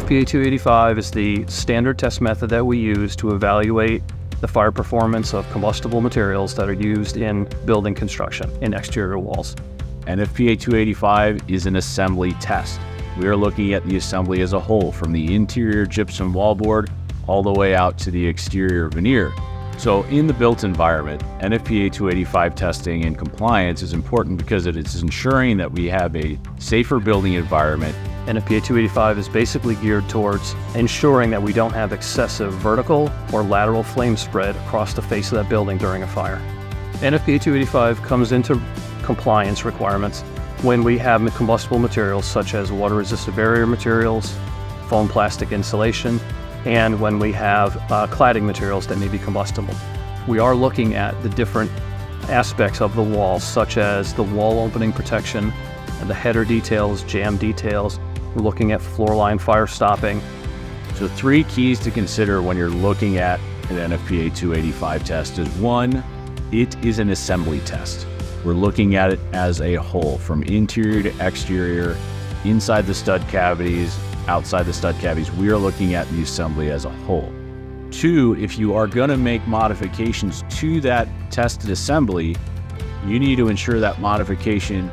NFPA 285 is the standard test method that we use to evaluate the fire performance of combustible materials that are used in building construction in exterior walls. NFPA 285 is an assembly test. We are looking at the assembly as a whole, from the interior gypsum wallboard all the way out to the exterior veneer. So in the built environment, NFPA 285 testing and compliance is important because it is ensuring that we have a safer building environment. NFPA 285 is basically geared towards ensuring that we don't have excessive vertical or lateral flame spread across the face of that building during a fire. NFPA 285 comes into compliance requirements when we have combustible materials such as water-resistant barrier materials, foam plastic insulation, and when we have cladding materials that may be combustible. We are looking at the different aspects of the wall, such as the wall opening protection, the header details, jamb details. We're looking at floor line fire stopping. So 3 keys to consider when you're looking at an NFPA 285 test is 1, it is an assembly test. We're looking at it as a whole, from interior to exterior, inside the stud cavities, outside the stud cavities. We are looking at the assembly as a whole. 2, if you are going to make modifications to that tested assembly, you need to ensure that modification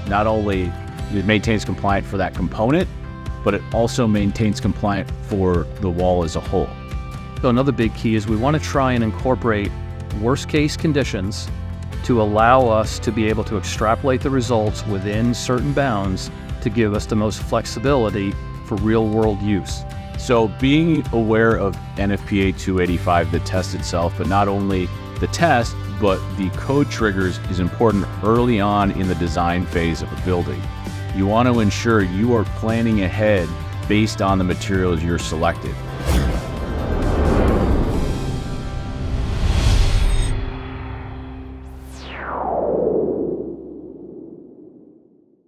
not only it maintains compliant for that component, but it also maintains compliant for the wall as a whole. So another big key is we want to try and incorporate worst case conditions to allow us to be able to extrapolate the results within certain bounds to give us the most flexibility for real world use. So being aware of NFPA 285, the test itself, but not only the test, but the code triggers is important early on in the design phase of a building. You want to ensure you are planning ahead based on the materials you're selected.